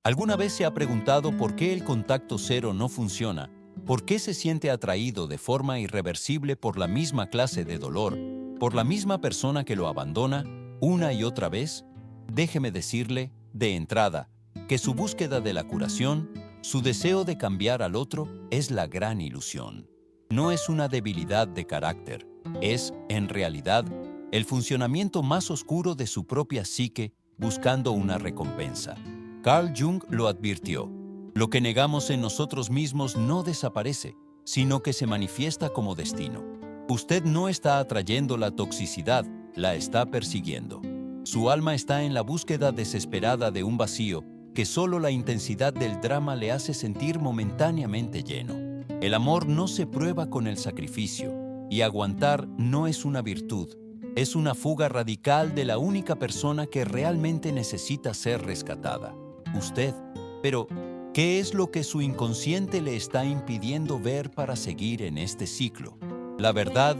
¿Alguna vez se ha preguntado por qué el contacto cero no funciona? ¿Por qué se siente atraído de forma irreversible por la misma clase de dolor, por la misma persona que lo abandona una y otra vez? Déjeme decirle, de entrada, que su búsqueda de la curación, su deseo de cambiar al otro, es la gran ilusión. No es una debilidad de carácter, es, en realidad, el funcionamiento más oscuro de su propia psique buscando una recompensa. Carl Jung lo advirtió. Lo que negamos en nosotros mismos no desaparece, sino que se manifiesta como destino. Usted no está atrayendo la toxicidad, la está persiguiendo. Su alma está en la búsqueda desesperada de un vacío que solo la intensidad del drama le hace sentir momentáneamente lleno. El amor no se prueba con el sacrificio, y aguantar no es una virtud, es una fuga radical de la única persona que realmente necesita ser rescatada, usted. Pero, ¿qué es lo que su inconsciente le está impidiendo ver para seguir en este ciclo? La verdad,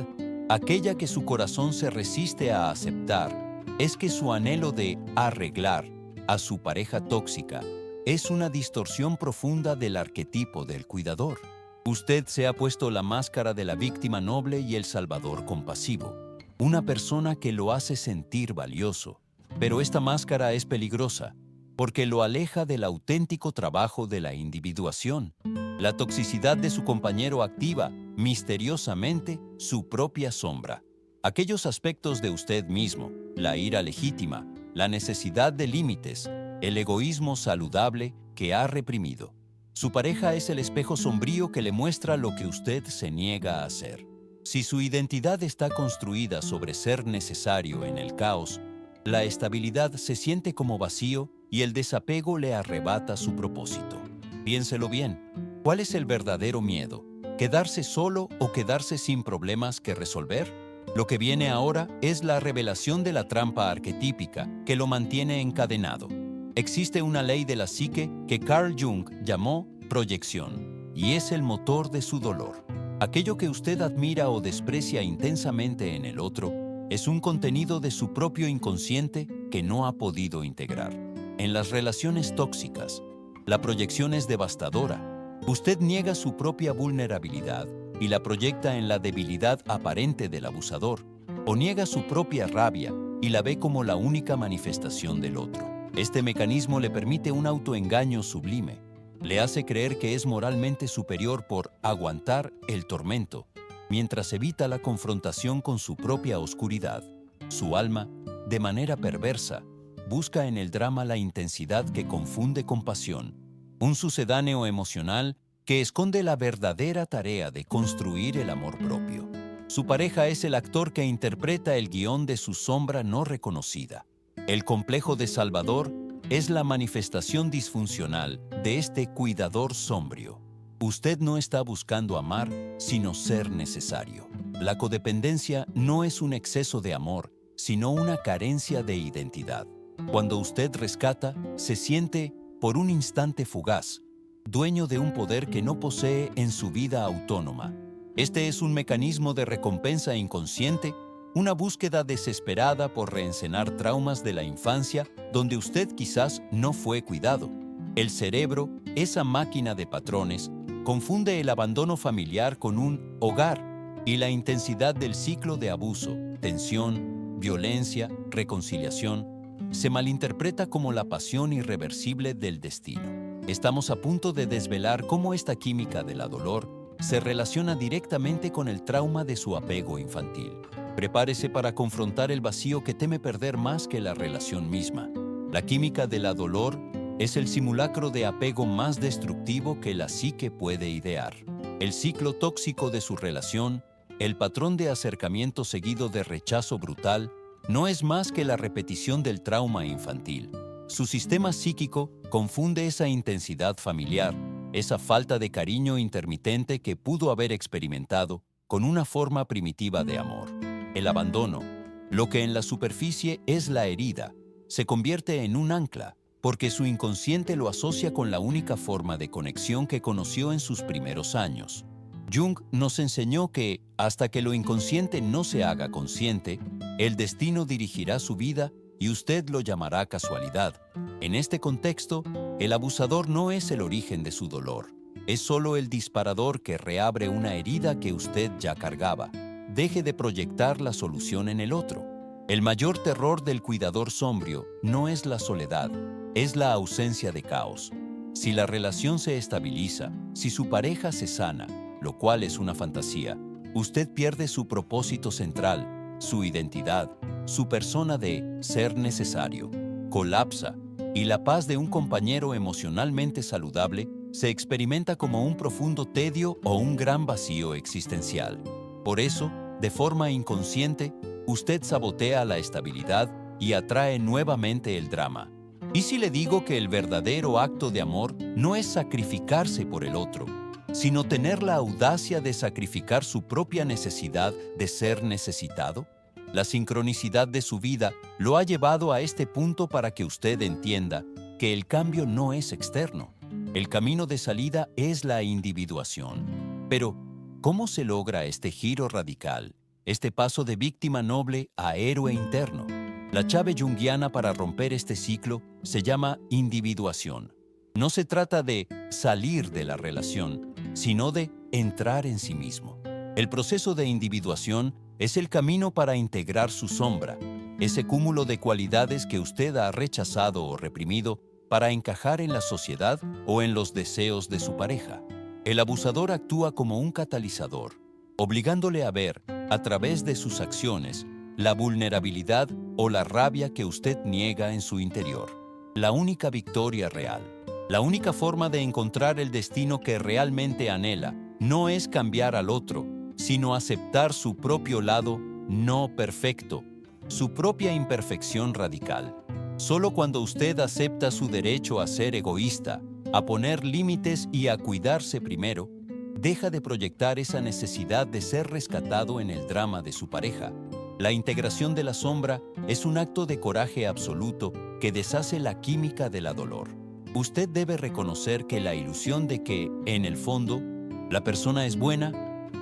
aquella que su corazón se resiste a aceptar, es que su anhelo de arreglar a su pareja tóxica es una distorsión profunda del arquetipo del cuidador. Usted se ha puesto la máscara de la víctima noble y el salvador compasivo, una persona que lo hace sentir valioso. Pero esta máscara es peligrosa, porque lo aleja del auténtico trabajo de la individuación. La toxicidad de su compañero activa, misteriosamente, su propia sombra. Aquellos aspectos de usted mismo, la ira legítima, la necesidad de límites, el egoísmo saludable que ha reprimido. Su pareja es el espejo sombrío que le muestra lo que usted se niega a hacer. Si su identidad está construida sobre ser necesario en el caos, la estabilidad se siente como vacío y el desapego le arrebata su propósito. Piénselo bien, ¿cuál es el verdadero miedo? ¿Quedarse solo o quedarse sin problemas que resolver? Lo que viene ahora es la revelación de la trampa arquetípica que lo mantiene encadenado. Existe una ley de la psique que Carl Jung llamó proyección, y es el motor de su dolor. Aquello que usted admira o desprecia intensamente en el otro es un contenido de su propio inconsciente que no ha podido integrar. En las relaciones tóxicas, la proyección es devastadora. Usted niega su propia vulnerabilidad y la proyecta en la debilidad aparente del abusador, o niega su propia rabia y la ve como la única manifestación del otro. Este mecanismo le permite un autoengaño sublime. Le hace creer que es moralmente superior por aguantar el tormento, mientras evita la confrontación con su propia oscuridad. Su alma, de manera perversa, busca en el drama la intensidad que confunde con pasión, un sucedáneo emocional que esconde la verdadera tarea de construir el amor propio. Su pareja es el actor que interpreta el guión de su sombra no reconocida. El complejo de Salvador es la manifestación disfuncional de este cuidador sombrío. Usted no está buscando amar, sino ser necesario. La codependencia no es un exceso de amor, sino una carencia de identidad. Cuando usted rescata, se siente, por un instante fugaz, dueño de un poder que no posee en su vida autónoma. Este es un mecanismo de recompensa inconsciente, una búsqueda desesperada por reencenar traumas de la infancia donde usted quizás no fue cuidado. El cerebro, esa máquina de patrones, confunde el abandono familiar con un hogar y la intensidad del ciclo de abuso, tensión, violencia, reconciliación, se malinterpreta como la pasión irreversible del destino. Estamos a punto de desvelar cómo esta química de la dolor se relaciona directamente con el trauma de su apego infantil. Prepárese para confrontar el vacío que teme perder más que la relación misma. La química de la dolor es el simulacro de apego más destructivo que la psique puede idear. El ciclo tóxico de su relación, el patrón de acercamiento seguido de rechazo brutal, no es más que la repetición del trauma infantil. Su sistema psíquico confunde esa intensidad familiar, esa falta de cariño intermitente que pudo haber experimentado, con una forma primitiva de amor. El abandono, lo que en la superficie es la herida, se convierte en un ancla, porque su inconsciente lo asocia con la única forma de conexión que conoció en sus primeros años. Jung nos enseñó que, hasta que lo inconsciente no se haga consciente, el destino dirigirá su vida y usted lo llamará casualidad. En este contexto, el abusador no es el origen de su dolor. Es solo el disparador que reabre una herida que usted ya cargaba. Deje de proyectar la solución en el otro. El mayor terror del cuidador sombrío no es la soledad, es la ausencia de caos. Si la relación se estabiliza, si su pareja se sana, lo cual es una fantasía, usted pierde su propósito central, su identidad, su persona de ser necesario. Colapsa, y la paz de un compañero emocionalmente saludable se experimenta como un profundo tedio o un gran vacío existencial. Por eso, de forma inconsciente, usted sabotea la estabilidad y atrae nuevamente el drama. ¿Y si le digo que el verdadero acto de amor no es sacrificarse por el otro, sino tener la audacia de sacrificar su propia necesidad de ser necesitado? La sincronicidad de su vida lo ha llevado a este punto para que usted entienda que el cambio no es externo. El camino de salida es la individuación. Pero, ¿cómo se logra este giro radical, este paso de víctima noble a héroe interno? La llave junguiana para romper este ciclo se llama individuación. No se trata de salir de la relación, sino de entrar en sí mismo. El proceso de individuación es el camino para integrar su sombra, ese cúmulo de cualidades que usted ha rechazado o reprimido para encajar en la sociedad o en los deseos de su pareja. El abusador actúa como un catalizador, obligándole a ver, a través de sus acciones, la vulnerabilidad o la rabia que usted niega en su interior. La única victoria real, la única forma de encontrar el destino que realmente anhela, no es cambiar al otro, sino aceptar su propio lado no perfecto, su propia imperfección radical. Solo cuando usted acepta su derecho a ser egoísta, a poner límites y a cuidarse primero, deja de proyectar esa necesidad de ser rescatado en el drama de su pareja. La integración de la sombra es un acto de coraje absoluto que deshace la química del dolor. Usted debe reconocer que la ilusión de que, en el fondo, la persona es buena,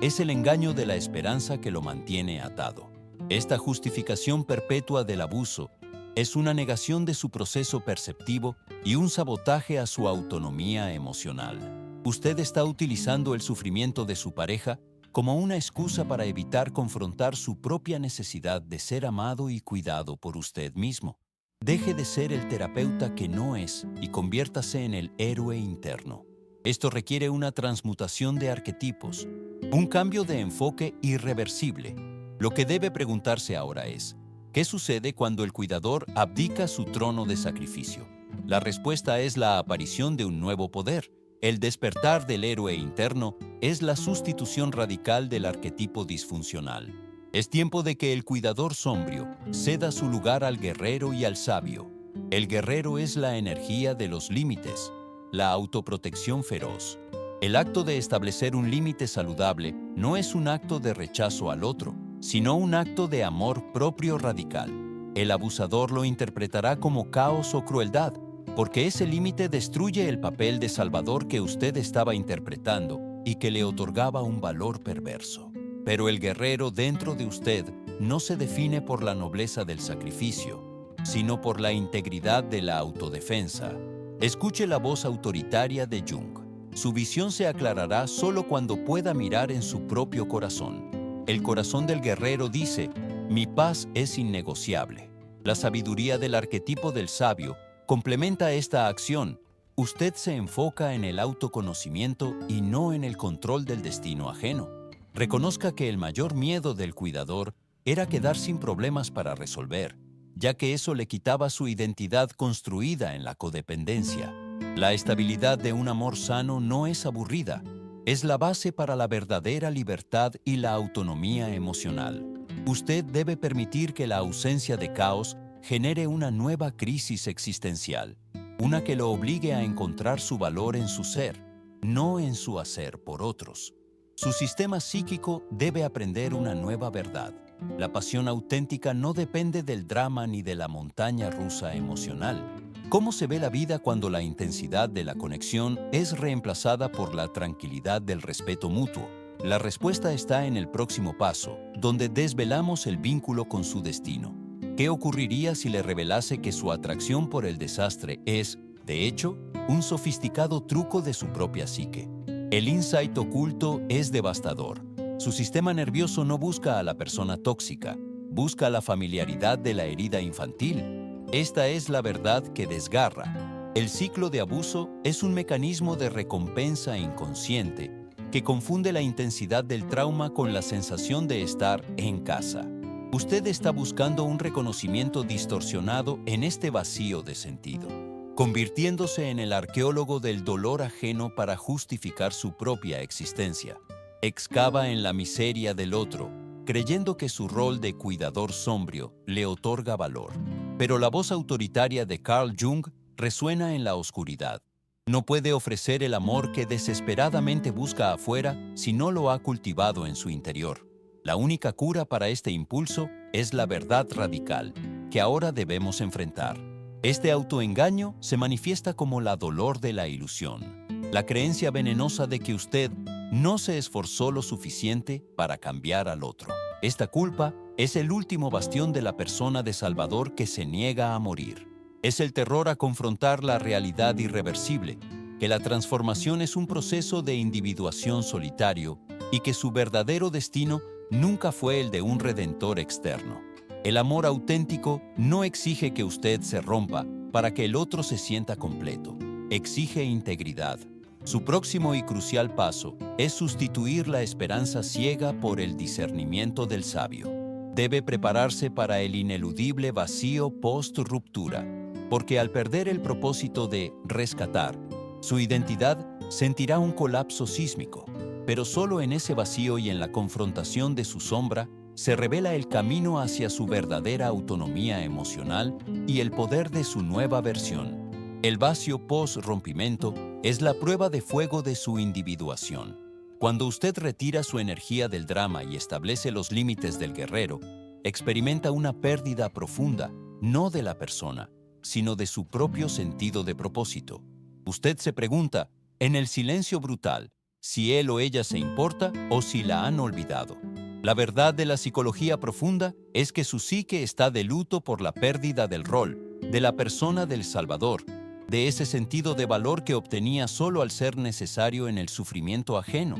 es el engaño de la esperanza que lo mantiene atado. Esta justificación perpetua del abuso es una negación de su proceso perceptivo y un sabotaje a su autonomía emocional. Usted está utilizando el sufrimiento de su pareja como una excusa para evitar confrontar su propia necesidad de ser amado y cuidado por usted mismo. Deje de ser el terapeuta que no es y conviértase en el héroe interno. Esto requiere una transmutación de arquetipos, un cambio de enfoque irreversible. Lo que debe preguntarse ahora es, ¿qué sucede cuando el cuidador abdica su trono de sacrificio? La respuesta es la aparición de un nuevo poder. El despertar del héroe interno es la sustitución radical del arquetipo disfuncional. Es tiempo de que el cuidador sombrío ceda su lugar al guerrero y al sabio. El guerrero es la energía de los límites, la autoprotección feroz. El acto de establecer un límite saludable no es un acto de rechazo al otro, sino un acto de amor propio radical. El abusador lo interpretará como caos o crueldad, porque ese límite destruye el papel de salvador que usted estaba interpretando y que le otorgaba un valor perverso. Pero el guerrero dentro de usted no se define por la nobleza del sacrificio, sino por la integridad de la autodefensa. Escuche la voz autoritaria de Jung. Su visión se aclarará solo cuando pueda mirar en su propio corazón. El corazón del guerrero dice, mi paz es innegociable. La sabiduría del arquetipo del sabio complementa esta acción. Usted se enfoca en el autoconocimiento y no en el control del destino ajeno. Reconozca que el mayor miedo del cuidador era quedar sin problemas para resolver, ya que eso le quitaba su identidad construida en la codependencia. La estabilidad de un amor sano no es aburrida, es la base para la verdadera libertad y la autonomía emocional. Usted debe permitir que la ausencia de caos genere una nueva crisis existencial, una que lo obligue a encontrar su valor en su ser, no en su hacer por otros. Su sistema psíquico debe aprender una nueva verdad. La pasión auténtica no depende del drama ni de la montaña rusa emocional. ¿Cómo se ve la vida cuando la intensidad de la conexión es reemplazada por la tranquilidad del respeto mutuo? La respuesta está en el próximo paso, donde desvelamos el vínculo con su destino. ¿Qué ocurriría si le revelase que su atracción por el desastre es, de hecho, un sofisticado truco de su propia psique? El insight oculto es devastador. Su sistema nervioso no busca a la persona tóxica, busca la familiaridad de la herida infantil. Esta es la verdad que desgarra. El ciclo de abuso es un mecanismo de recompensa inconsciente que confunde la intensidad del trauma con la sensación de estar en casa. Usted está buscando un reconocimiento distorsionado en este vacío de sentido, convirtiéndose en el arqueólogo del dolor ajeno para justificar su propia existencia. Excava en la miseria del otro, creyendo que su rol de cuidador sombrío le otorga valor. Pero la voz autoritaria de Carl Jung resuena en la oscuridad. No puede ofrecer el amor que desesperadamente busca afuera si no lo ha cultivado en su interior. La única cura para este impulso es la verdad radical, que ahora debemos enfrentar. Este autoengaño se manifiesta como la dolor de la ilusión, la creencia venenosa de que usted no se esforzó lo suficiente para cambiar al otro. Esta culpa es el último bastión de la persona de Salvador que se niega a morir. Es el terror a confrontar la realidad irreversible, que la transformación es un proceso de individuación solitario y que su verdadero destino nunca fue el de un redentor externo. El amor auténtico no exige que usted se rompa para que el otro se sienta completo. Exige integridad. Su próximo y crucial paso es sustituir la esperanza ciega por el discernimiento del sabio. Debe prepararse para el ineludible vacío post-ruptura, porque al perder el propósito de rescatar, su identidad sentirá un colapso sísmico. Pero solo en ese vacío y en la confrontación de su sombra se revela el camino hacia su verdadera autonomía emocional y el poder de su nueva versión. El vacío post-rompimiento es la prueba de fuego de su individuación. Cuando usted retira su energía del drama y establece los límites del guerrero, experimenta una pérdida profunda, no de la persona, sino de su propio sentido de propósito. Usted se pregunta, en el silencio brutal, si él o ella se importa o si la han olvidado. La verdad de la psicología profunda es que su psique está de luto por la pérdida del rol, de la persona del Salvador, de ese sentido de valor que obtenía solo al ser necesario en el sufrimiento ajeno.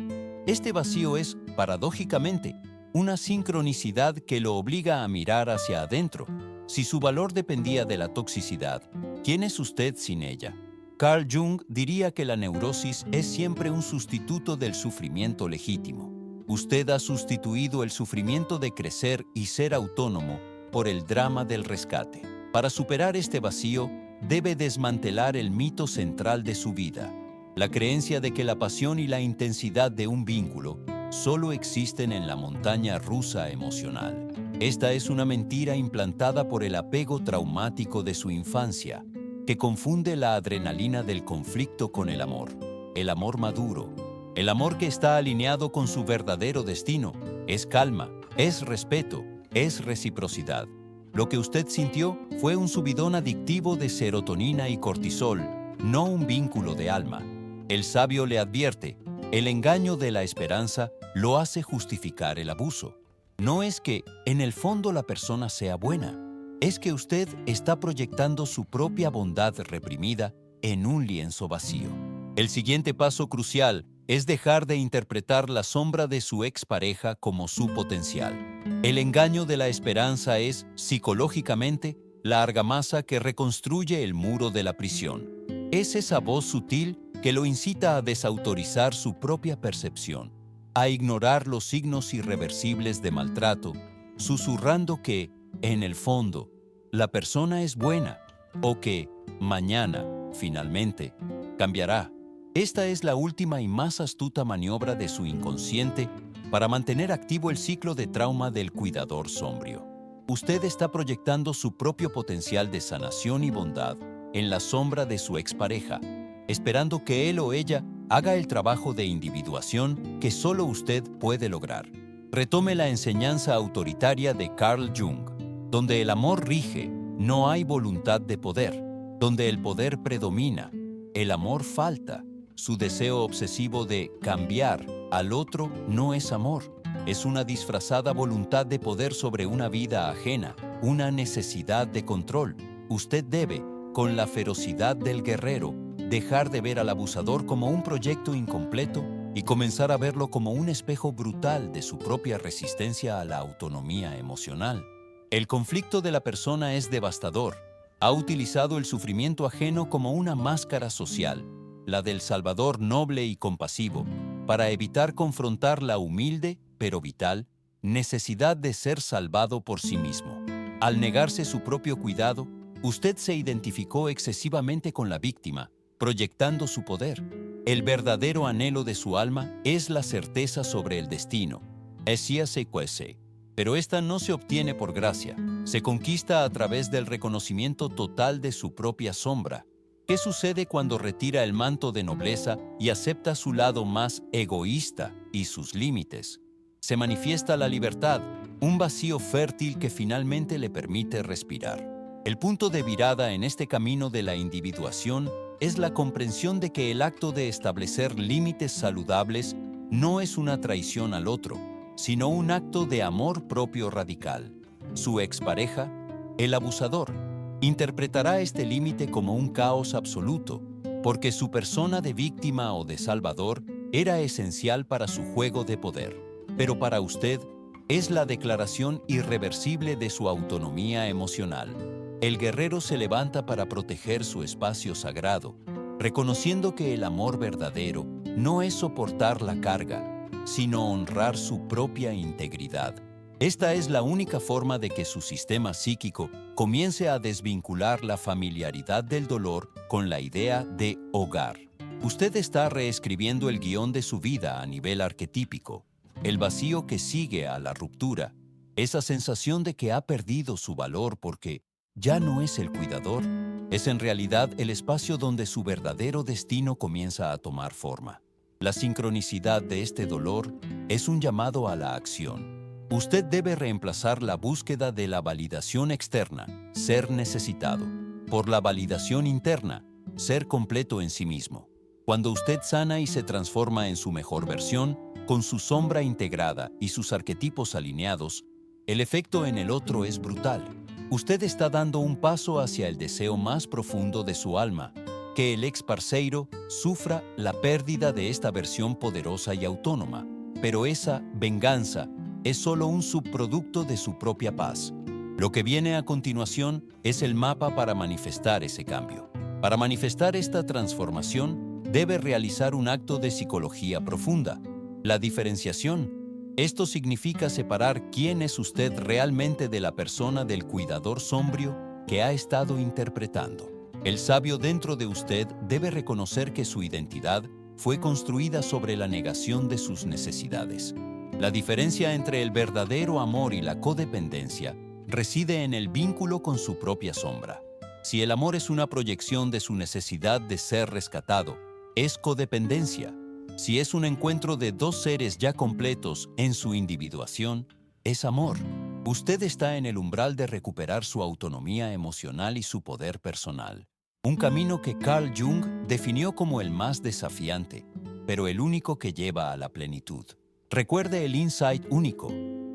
Este vacío es, paradójicamente, una sincronicidad que lo obliga a mirar hacia adentro. Si su valor dependía de la toxicidad, ¿quién es usted sin ella? Carl Jung diría que la neurosis es siempre un sustituto del sufrimiento legítimo. Usted ha sustituido el sufrimiento de crecer y ser autónomo por el drama del rescate. Para superar este vacío, debe desmantelar el mito central de su vida, la creencia de que la pasión y la intensidad de un vínculo solo existen en la montaña rusa emocional. Esta es una mentira implantada por el apego traumático de su infancia, que confunde la adrenalina del conflicto con el amor maduro, el amor que está alineado con su verdadero destino. Es calma, es respeto, es reciprocidad. Lo que usted sintió fue un subidón adictivo de serotonina y cortisol, no un vínculo de alma. El sabio le advierte, el engaño de la esperanza lo hace justificar el abuso. No es que, en el fondo, la persona sea buena, es que usted está proyectando su propia bondad reprimida en un lienzo vacío. El siguiente paso crucial es dejar de interpretar la sombra de su expareja como su potencial. El engaño de la esperanza es, psicológicamente, la argamasa que reconstruye el muro de la prisión. Es esa voz sutil que lo incita a desautorizar su propia percepción, a ignorar los signos irreversibles de maltrato, susurrando que, en el fondo, la persona es buena o que, mañana, finalmente, cambiará. Esta es la última y más astuta maniobra de su inconsciente para mantener activo el ciclo de trauma del cuidador sombrío. Usted está proyectando su propio potencial de sanación y bondad en la sombra de su expareja, esperando que él o ella haga el trabajo de individuación que solo usted puede lograr. Retome la enseñanza autoritaria de Carl Jung. Donde el amor rige, no hay voluntad de poder. Donde el poder predomina, el amor falta. Su deseo obsesivo de cambiar al otro no es amor, Es una disfrazada voluntad de poder sobre una vida ajena, una necesidad de control. Usted debe, con la ferocidad del guerrero, dejar de ver al abusador como un proyecto incompleto y comenzar a verlo como un espejo brutal de su propia resistencia a la autonomía emocional. El conflicto de la persona es devastador. Ha utilizado el sufrimiento ajeno como una máscara social, la del Salvador noble y compasivo, para evitar confrontar la humilde, pero vital, necesidad de ser salvado por sí mismo. Al negarse su propio cuidado, usted se identificó excesivamente con la víctima, proyectando su poder. El verdadero anhelo de su alma es la certeza sobre el destino. Essia se cuece. Pero esta no se obtiene por gracia, se conquista a través del reconocimiento total de su propia sombra. ¿Qué sucede cuando retira el manto de nobleza y acepta su lado más egoísta y sus límites? Se manifiesta la libertad, un vacío fértil que finalmente le permite respirar. El punto de virada en este camino de la individuación es la comprensión de que el acto de establecer límites saludables no es una traición al otro, sino un acto de amor propio radical. Su expareja, el abusador, interpretará este límite como un caos absoluto, porque su persona de víctima o de salvador era esencial para su juego de poder. Pero para usted, es la declaración irreversible de su autonomía emocional. El guerrero se levanta para proteger su espacio sagrado, reconociendo que el amor verdadero no es soportar la carga, sino honrar su propia integridad. Esta es la única forma de que su sistema psíquico comience a desvincular la familiaridad del dolor con la idea de hogar. Usted está reescribiendo el guión de su vida a nivel arquetípico. El vacío que sigue a la ruptura, esa sensación de que ha perdido su valor porque ya no es el cuidador, es en realidad el espacio donde su verdadero destino comienza a tomar forma. La sincronicidad de este dolor es un llamado a la acción. Usted debe reemplazar la búsqueda de la validación externa, ser necesitado, por la validación interna, ser completo en sí mismo. Cuando usted sana y se transforma en su mejor versión, con su sombra integrada y sus arquetipos alineados, el efecto en el otro es brutal. Usted está dando un paso hacia el deseo más profundo de su alma, que el ex parceiro sufra la pérdida de esta versión poderosa y autónoma, pero esa venganza es solo un subproducto de su propia paz. Lo que viene a continuación es el mapa para manifestar ese cambio. Para manifestar esta transformación, debe realizar un acto de psicología profunda, la diferenciación. Esto significa separar quién es usted realmente de la persona del cuidador sombrío que ha estado interpretando. El sabio dentro de usted debe reconocer que su identidad fue construida sobre la negación de sus necesidades. La diferencia entre el verdadero amor y la codependencia reside en el vínculo con su propia sombra. Si el amor es una proyección de su necesidad de ser rescatado, es codependencia. Si es un encuentro de dos seres ya completos en su individuación, es amor. Usted está en el umbral de recuperar su autonomía emocional y su poder personal. Un camino que Carl Jung definió como el más desafiante, pero el único que lleva a la plenitud. Recuerde el insight único.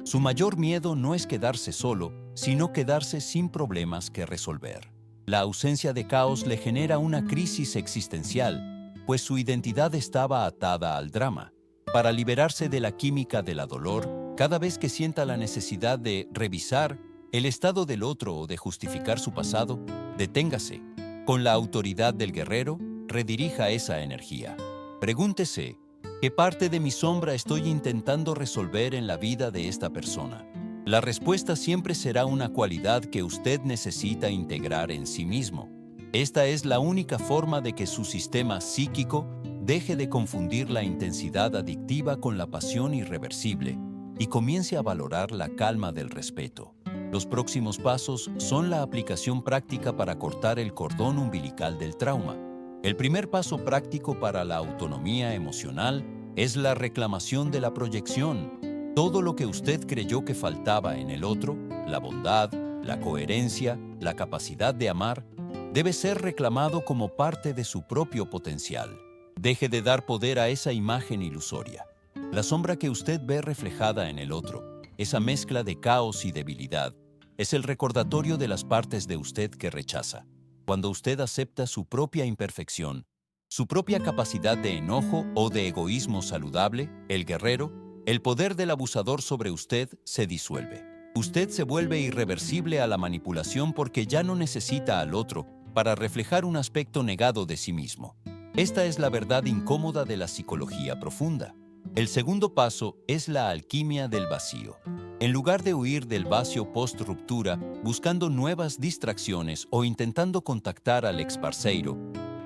Su mayor miedo no es quedarse solo, sino quedarse sin problemas que resolver. La ausencia de caos le genera una crisis existencial, pues su identidad estaba atada al drama. Para liberarse de la química del dolor, cada vez que sienta la necesidad de revisar el estado del otro o de justificar su pasado, deténgase. Con la autoridad del guerrero, redirija esa energía. Pregúntese, ¿qué parte de mi sombra estoy intentando resolver en la vida de esta persona? La respuesta siempre será una cualidad que usted necesita integrar en sí mismo. Esta es la única forma de que su sistema psíquico deje de confundir la intensidad adictiva con la pasión irreversible y comience a valorar la calma del respeto. Los próximos pasos son la aplicación práctica para cortar el cordón umbilical del trauma. El primer paso práctico para la autonomía emocional es la reclamación de la proyección. Todo lo que usted creyó que faltaba en el otro, la bondad, la coherencia, la capacidad de amar, debe ser reclamado como parte de su propio potencial. Deje de dar poder a esa imagen ilusoria. La sombra que usted ve reflejada en el otro, esa mezcla de caos y debilidad, es el recordatorio de las partes de usted que rechaza. Cuando usted acepta su propia imperfección, su propia capacidad de enojo o de egoísmo saludable, el guerrero, el poder del abusador sobre usted se disuelve. Usted se vuelve irreversible a la manipulación porque ya no necesita al otro para reflejar un aspecto negado de sí mismo. Esta es la verdad incómoda de la psicología profunda. El segundo paso es la alquimia del vacío. En lugar de huir del vacío post-ruptura, buscando nuevas distracciones o intentando contactar al ex-parceiro,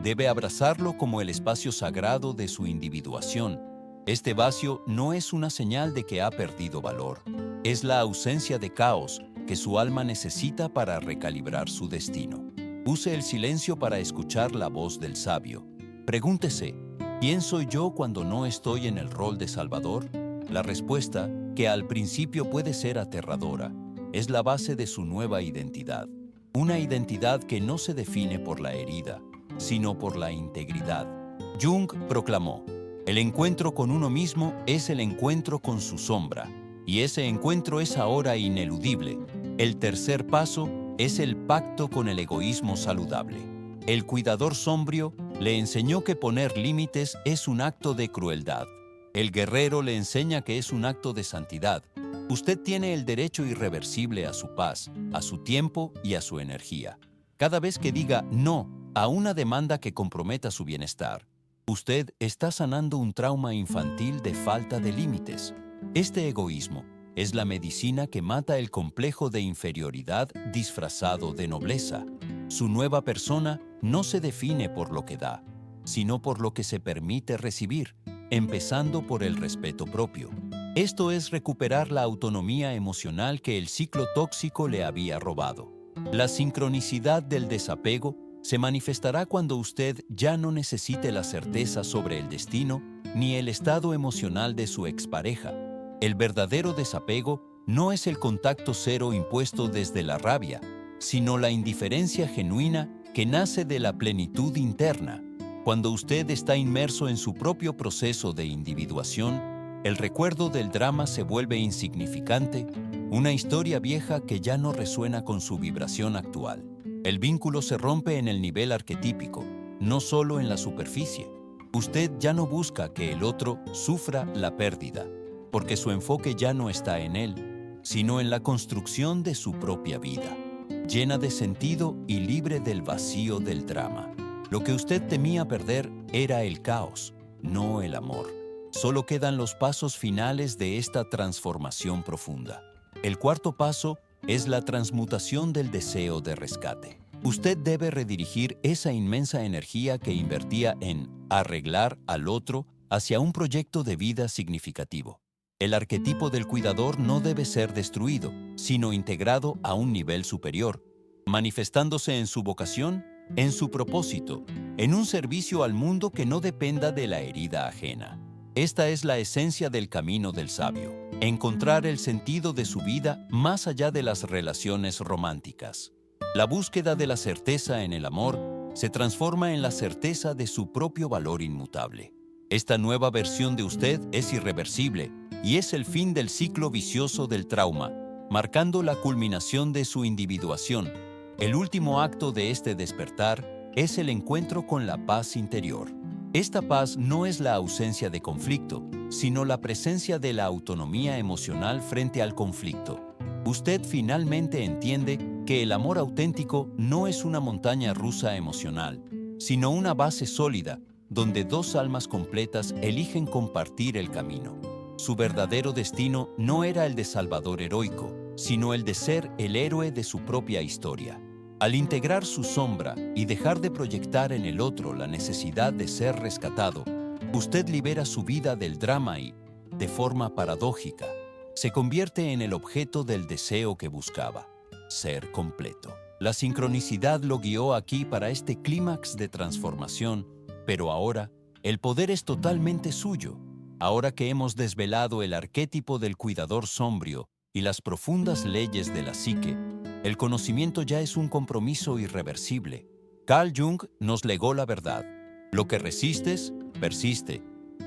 debe abrazarlo como el espacio sagrado de su individuación. Este vacío no es una señal de que ha perdido valor. Es la ausencia de caos que su alma necesita para recalibrar su destino. Use el silencio para escuchar la voz del sabio. Pregúntese, ¿quién soy yo cuando no estoy en el rol de Salvador? La respuesta, que al principio puede ser aterradora, es la base de su nueva identidad. Una identidad que no se define por la herida, sino por la integridad. Jung proclamó, el encuentro con uno mismo es el encuentro con su sombra, y ese encuentro es ahora ineludible. El tercer paso es el pacto con el egoísmo saludable. El cuidador sombrio le enseñó que poner límites es un acto de crueldad. El guerrero le enseña que es un acto de santidad. Usted tiene el derecho irreversible a su paz, a su tiempo y a su energía. Cada vez que diga no a una demanda que comprometa su bienestar, usted está sanando un trauma infantil de falta de límites. Este egoísmo es la medicina que mata el complejo de inferioridad disfrazado de nobleza. Su nueva persona no se define por lo que da, sino por lo que se permite recibir, empezando por el respeto propio. Esto es recuperar la autonomía emocional que el ciclo tóxico le había robado. La sincronicidad del desapego se manifestará cuando usted ya no necesite la certeza sobre el destino ni el estado emocional de su expareja. El verdadero desapego no es el contacto cero impuesto desde la rabia, sino la indiferencia genuina que nace de la plenitud interna. Cuando usted está inmerso en su propio proceso de individuación, el recuerdo del drama se vuelve insignificante, una historia vieja que ya no resuena con su vibración actual. El vínculo se rompe en el nivel arquetípico, no solo en la superficie. Usted ya no busca que el otro sufra la pérdida, porque su enfoque ya no está en él, sino en la construcción de su propia vida, llena de sentido y libre del vacío del drama. Lo que usted temía perder era el caos, no el amor. Solo quedan los pasos finales de esta transformación profunda. El cuarto paso es la transmutación del deseo de rescate. Usted debe redirigir esa inmensa energía que invertía en arreglar al otro hacia un proyecto de vida significativo. El arquetipo del cuidador no debe ser destruido, sino integrado a un nivel superior, manifestándose en su vocación, en su propósito, en un servicio al mundo que no dependa de la herida ajena. Esta es la esencia del camino del sabio, encontrar el sentido de su vida más allá de las relaciones románticas. La búsqueda de la certeza en el amor se transforma en la certeza de su propio valor inmutable. Esta nueva versión de usted es irreversible y es el fin del ciclo vicioso del trauma, marcando la culminación de su individuación. El último acto de este despertar es el encuentro con la paz interior. Esta paz no es la ausencia de conflicto, sino la presencia de la autonomía emocional frente al conflicto. Usted finalmente entiende que el amor auténtico no es una montaña rusa emocional, sino una base sólida donde dos almas completas eligen compartir el camino. Su verdadero destino no era el de salvador heroico, sino el de ser el héroe de su propia historia. Al integrar su sombra y dejar de proyectar en el otro la necesidad de ser rescatado, usted libera su vida del drama y, de forma paradójica, se convierte en el objeto del deseo que buscaba, ser completo. La sincronicidad lo guió aquí para este clímax de transformación, pero ahora el poder es totalmente suyo. Ahora que hemos desvelado el arquetipo del cuidador sombrio y las profundas leyes de la psique, el conocimiento ya es un compromiso irreversible. Carl Jung nos legó la verdad. Lo que resistes, persiste.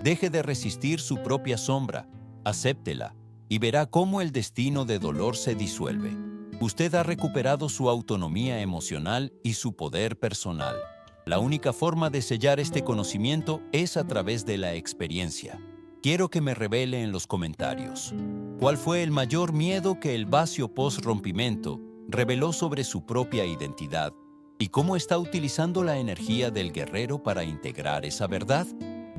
Deje de resistir su propia sombra, acéptela y verá cómo el destino de dolor se disuelve. Usted ha recuperado su autonomía emocional y su poder personal. La única forma de sellar este conocimiento es a través de la experiencia. Quiero que me revele en los comentarios cuál fue el mayor miedo que el vacío post-rompimiento reveló sobre su propia identidad y cómo está utilizando la energía del guerrero para integrar esa verdad.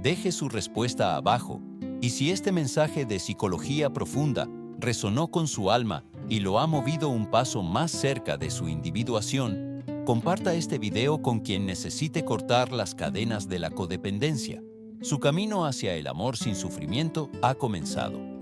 Deje su respuesta abajo, y si este mensaje de psicología profunda resonó con su alma y lo ha movido un paso más cerca de su individuación, comparta este video con quien necesite cortar las cadenas de la codependencia. Su camino hacia el amor sin sufrimiento ha comenzado.